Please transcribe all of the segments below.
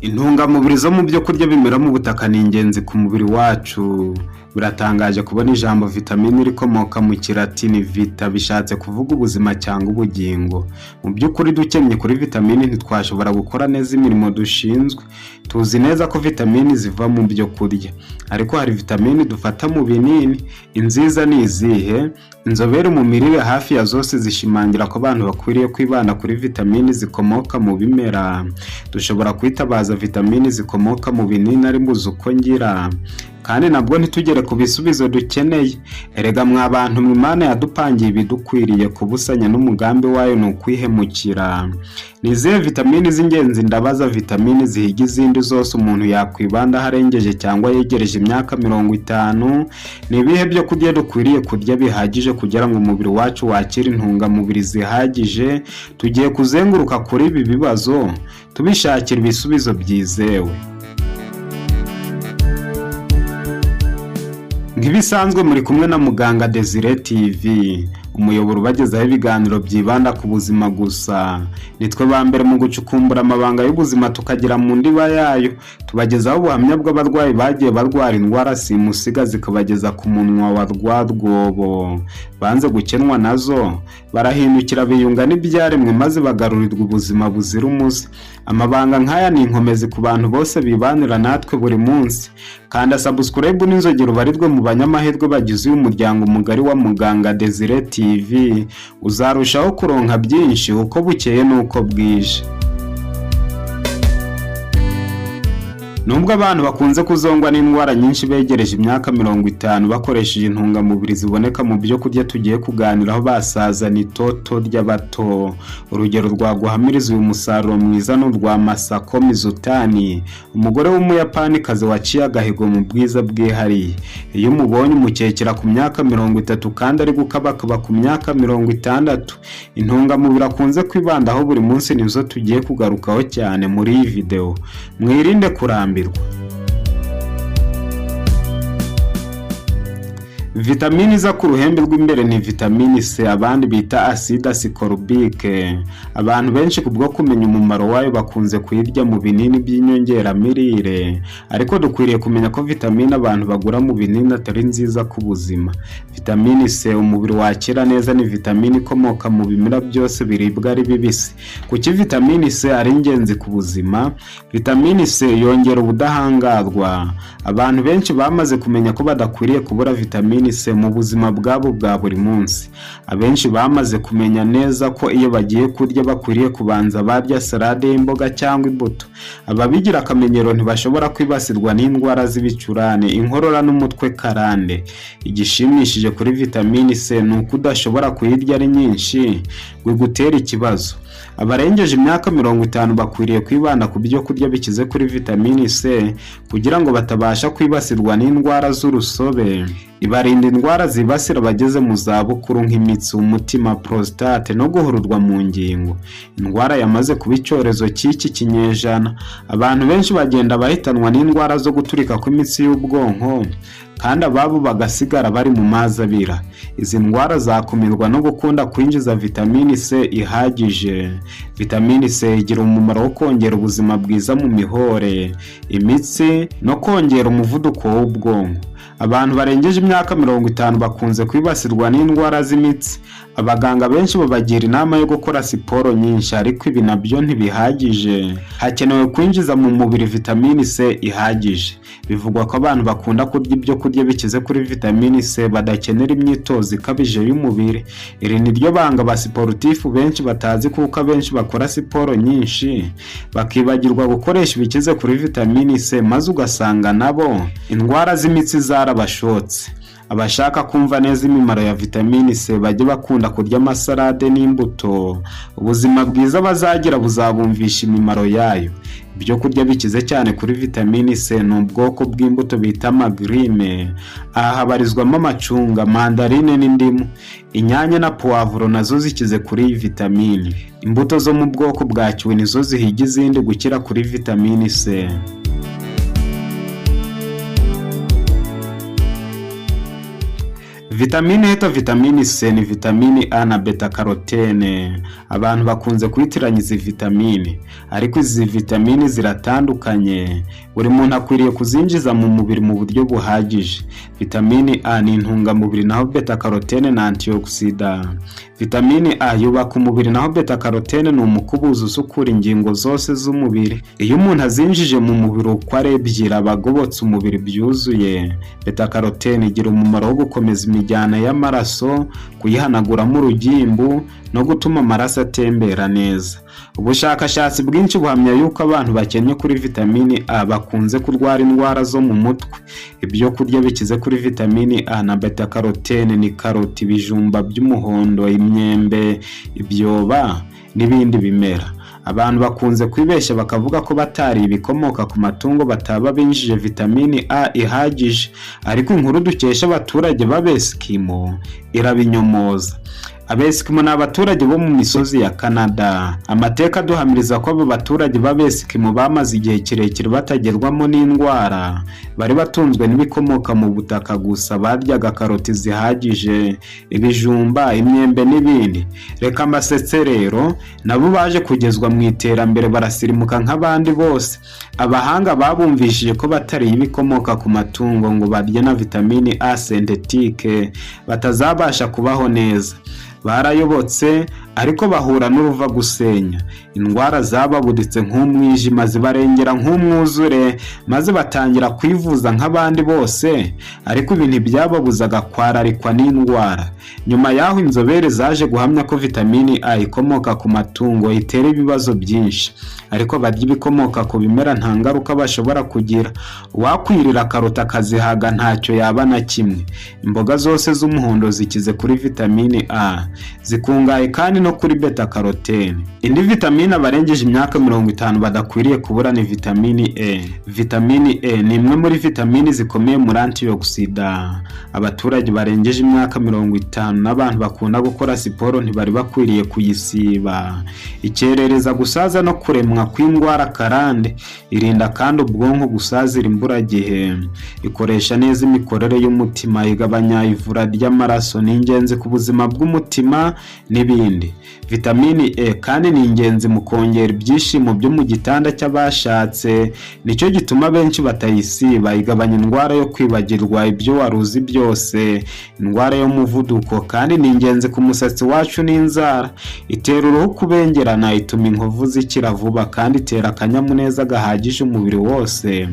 Intungamubiri zo mu byo kurya bimera mu butaka ni ingenzi ku mubiri wacu. Biratangaje kubona ijambo vitamine rikomoka mu kilatini vita bishatse kuvuga ubuzima cyangwa ubugingo. Mu by'ukuri dukennye kuri vitamine ntitwashobora gukora neza imirimo dushinzwe. Tuzi neza ko vitamine ziva mu byo kurya, ariko hari vitamine dufata mu binini. Inziza ni izihe? Inzobere mu mirire hafi ya zose zishimangira ko abantu bakwiriye kwibanda kuri vitamine zikomoka mu bimera. Dushobora kwitabaza vitamine zikomoka mu binini ari mbuze uko ngira, kandi nabwo ntitugere ku bisubizo dukeneye. Erega mwa bantu mwe Imana yadupangiye ibidukwiriye, kubusanya n'umugambi wayo ni ukwihemukira. Ni izihe vitamine z'ingenzi? Ndabaza vitamine zihiga izindi zose umuntu yakwibanda harengeje cyangwa yegereje imyaka 50. Ni ibihe byo kurya dukwiriye kurya bihagije kugira ngo umubiri wacu wakire intungamubiri zihagije? Tugiye kuzenguruka kuri ibi bibazo tubishakira ibisubizo byizewe. Nk'ibisanzwe muri kumwe na Muganga Desire TV, umuyoboro ubagezaho ibiganiro byibanda ku buzima gusa. Nitwe ba mbere mu gucukumbura amabanga y'ubuzima tukagira mu ndiba yayo. Tubagezaho ubuhamya bw'abarwayi bagiye barwara indwara simusiga zikabageza ku munwa wa rwobo. Banze gukenwa nazo, barahindukira biyunga n'ibyaremwe maze bagarurirwa ubuzima buzira umuze. Amabanga nk'aya ni inkomezi ku bantu bose bibanira natwe buri munsi. Kanda subscribe n'inzogera ubarirwe mu banyamahirwe bagize uyu muryango mugari wa Muganga Desire TV. Uzarushaho kuronka byinshi uko bukeye n'uko bwije. Nubwo abantu bakunze kuzongwa n'indwara nyinshi begereje imyaka 50 bakoresheje intungamubiri ziboneka mu byo kurya, tugiye kuganiraho basazana itoto ry'abato. Urugero rwaguhamiriza uyu musaruro mwiza n'urwa Masako Mizutani, umugore w'umuyapani kazi waciye agahigo mu bwiza bwihariye. Iyo umubonye umukekera ku myaka 30 kandi ari gukabakaba ku myaka 60. Intungamubiri akunze kwibandaho buri munsi nizo tugiye kugarukaho cyane muri iyi video. Mwirinde kurambirwa. Vitamini za ku ruhembe rw'imbere ni vitamini C, abandi bita acide ascorbique. Abantu benshi kubwo kumenya umumaro wayo bakunze kuyirya mu binini by'inyongeramirire, ariko dukwiriye kumenya ko vitamine abantu bagura mu binini atari nziza ku buzima. Vitamini C umubiri wakira neza ni vitamine ikomoka mu bimera byose biribwa ari bibisi. Kuki vitamini C ari ingenzi ku buzima? Vitamini C yongera ubudahangarwa. Abantu benshi bamaze kumenya ko badakwiriye kubura vitamini C mu buzima bwabo bwa buri munsi. Abenshi bamaze kumenya neza ko iyo bagiye kurya bakwiriye kubanza barya salade y'imboga cyangwa imbuto. Ababigira akamenyero ntibashobora kwibasirwa n'indwara z'ibicurane, inkorora n'umutwe karande. Igishimishije kuri vitamini C ni uko udashobora kuyirya ari nyinshi ngo igutere ikibazo. Abarengeje imyaka 50 bakwiriye kwibanda ku byo kurya bikize kuri vitamini C kugira ngo batabasha kwibasirwa n'indwara z'urusobe. Ibarinda indwara zibasira abageze mu zabukuru nk'imitsi, umutima, prostate no guhururwa mu ngingo. Indwara yamaze kuba icyorezo cy'iki kinyejana. Abantu benshi bagenda bahitanwa n'indwara zo guturika kw'imitsi y'ubwonko, kandi ababo bagasigara bari mu mazi abira. Izi ndwara zakumirwa no gukunda kwinjiza vitamini C ihagije. Vitamini C igira umumaro wo kongera ubuzima bwiza mu mihore, imitsi no kongera umuvuduko w'ubwonko. Abantu barengeje imyaka 50 bakunze kwibasirwa n'indwara z'imitsi. Abaganga benshi babagira inama yo gukora siporo nyinshi, ariko ibi nabyo ntibihagije. Hakenewe kwinjiza mu mubiri vitamini C ihagije. Bivugwa ko abantu bakunda kurya ibyo kurya bikize kuri vitamini C badakenera imyitozo ikabije y'umubiri. Iri ni ryo banga ba sportifu benshi batazi, kuko benshi bakora siporo nyinshi bakibagirwa gukoresha ibikize kuri vitamini C, maze ugasanga nabo indwara z'imitsi zarabashotse. Abashaka kumva neza imimaro ya vitamini C bajye bakunda kurya amasalade n'imbuto. Ubuzima bwiza bazagira buzabumvisha imimaro yayo. Ibyo kurya bikize cyane kuri vitamini C ni ubwoko bw'imbuto bita magrine. Aha habarizwamo amacunga, mandarine n'indimu. Inyanya na poivro nazo zikize kuri iyi vitamini. Imbuto zo mu bwoko bwa kiwi nizo zihiga izindi gukira kuri vitamini C. Vitamine heta vitamine C ni vitamine A na beta carotene. Abantu bakunze kwitiranya izi vitamine, ariko izi vitamine ziratandukanye. Buri muntu akwiriye kuzinjiza mu mubiri mu buryo buhagije. Vitamine A ni intungamubiri, naho beta carotene na antioxidant. Vitamine A yubaka umubiri, naho beta carotene ni umukubuzo usukura ingingo zose z'umubiri. Iyo umuntu azinjije mu mubiri uko ari ebyiri aba agobotse umubiri byuzuye. Beta carotene igira umumaro wo gukomeza imijyana y'amaraso, kuyihanaguramo urugimbu no gutuma amaraso atembera neza. Ubushakashatsi bwinshi buhamya yuko abantu bakennye kuri vitamine A bakunze kurwara indwara zo mu mutwe. Ibyo kurya bikize kuri vitamine A na beta carotene ni karoti, ibijumba by'umuhondo, imyembe, ibyoba n'ibindi bimera. Abantu bakunze kwibeshya bakavuga ko batari ibikomoka ku matungo bataba binjije vitamine A ihagije, ariko inkuru dukesha abaturage b'Abeskimo irabinyomoza. Abeskimo ni abaturage bo mu misozi ya Canada. Amateka duhamiriza ko abo baturage b'Abeskimo bamaze igihe kirekire batagerwamo n'indwara. Bari batunzwe n'ibikomoka mu butaka gusa, baryaga karoti zihagije, ibijumba, imyembe n'ibindi. Reka amasetse rero nabo baje kugezwa mu iterambere barasirimuka nk'abandi bose. Abahanga babumvishije ko batari ibikomoka ku matungo ngo barye na vitamine A synthetique batazabasha kubaho neza. Barayobotse ariko bahura n'uruva gusenya. Indwara zababuditse nk'umwijima zibarengera nk'umwuzure, maze batangira kwivuza nk'abandi bose, ariko ibi ntibyababuzaga kwararikwa n'indwara. Nyuma yaho inzobere zaje guhamya ko vitamine A ikomoka ku matungo itera ibibazo byinshi, ariko barya ibikomoka ku bimera nta ngaruka bashobora kugira. Uwakwirira karoti akazihaga ntacyo yaba na kimwe. Imboga zose z'umuhondo zikize kuri vitamine A, zikungahaye kandi no kuri beta carotene. Indi vitamine abarengeje imyaka 50 badakwiriye kubura ni vitamine E. Vitamine E ni imwe muri vitamine zikomeye muri antioxidant. Abaturage barengeje imyaka 50 n'abantu bakunda gukora siporo ntibari bakwiriye kuyisiba. Ikerereza gusaza no kuremwa kw'indwara karande. Irinda kandi ubwonko gusazira imburagihe. Ikoresha neza imikorere y'umutima, igabanya ivura ry'amaraso, ni ingenzi ku buzima bw'umutima n'ibindi. Vitamine E kandi ni ingenzi mu kongera ibyishimo byo mu gitanda cy'abashatse, nicyo gituma benshi batayisiba. Igabanya indwara yo kwibagirwa ibyo waruzi byose, indwara y'umuvuduko, kandi ni ingenzi ku musatsi wacu n'inzara. Itera uruhu kubengerana, ituma inkovu zikira vuba, kandi itera akanyamuneza gahagije umubiri wose.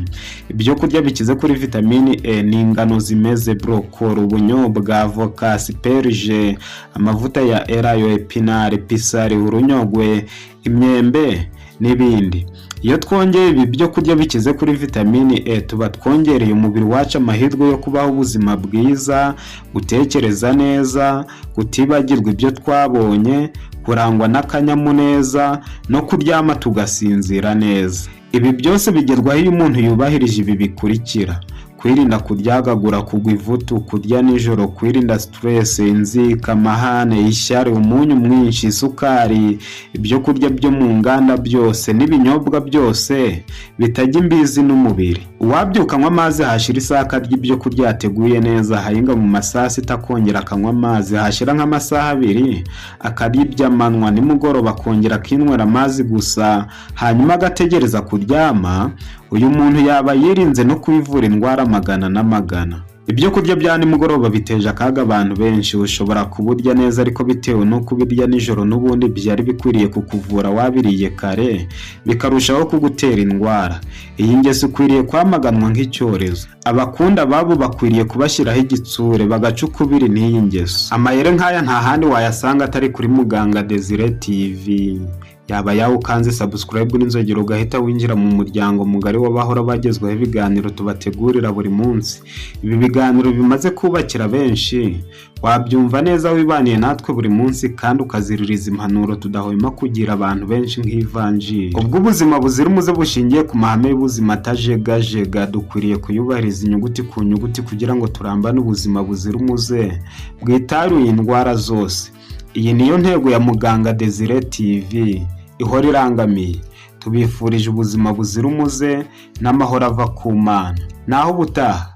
Ibyo kurya bikize kuri vitamine E ni ingano zimeze brokoli, ubunyobwa, avoka, asperge, amavuta ya erayo, epinari, pisari, urunyogwe, imyembe n'ibindi. Iyo twongeye ibi byo kurya bikize kuri vitamine E, tuba twongereye umubiri wacu amahirwe yo kubaho ubuzima bwiza, gutekereza neza, kutibagirwa ibyo twabonye, kurangwa n'akanyamuneza no kuryama tugasinzira neza. Ibi byose bigerwaho iyo umuntu yubahirije ibi bikurikira: kwirinda kuryagagura, kugwa ivutu, kurya nijoro, kwirinda stress, inzika, amahane, ishyari, umunyu mwinshi, isukari, ibyo kurya byo mu nganda byose n'ibinyobwa byose bitajya imbizi n'umubiri. Uwabyuka anywa amazi hashira isaka ry'ibyo kurya yateguye neza, hahinga mu masaha 6 akongera akanywa amazi, hashira nk'amasaha 2 akarya iby'amanywa, nimugoroba akongera akinywera amazi gusa, hanyuma agategereza kuryama. Uyu muntu yaba yirinze no kwivura indwara magana n'amagana. Ibyo kurya bya nimugoroba biteje akaga abantu benshi. Ushobora kuburya neza, ariko bitewe no kubirya nijoro n'ubundi byari bikwiriye kukuvura wabiriye kare, bikarushaho kugutera indwara. Iyi ngeso ikwiriye kwamaganwa nk'icyorezo. Abakunda babo bakwiriye kubashyiraho igitsure, bagaca ukubiri n'iyi ngeso. Amayere nk'aya nta handi wayasanga atari kuri Muganga Desire TV. Yaba yawe ukanze subscribe n'inzogera ugahita winjira mu muryango mugari w'abahora bagezweho ibiganiro tubategurira buri munsi. Ibi biganiro bimaze kubakira benshi, wabyumva neza wibaniye natwe buri munsi, kandi ukaziririza impanuro tudahwema kugira abantu benshi nk'ivanjiri. Ubwo ubuzima buzira umuze bushingiye ku mahame y'ubuzima atajegajega, dukwiriye kuyubahiriza inyuguti ku nyuguti kugira ngo turambane ubuzima buzira umuze bwitaruye indwara zose. Iyi niyo ntego ya Muganga Desire TV ihora irangamiye. Tubifurije ubuzima buzira umuze n'amahoro ava ku Mana. Naho ubutaha.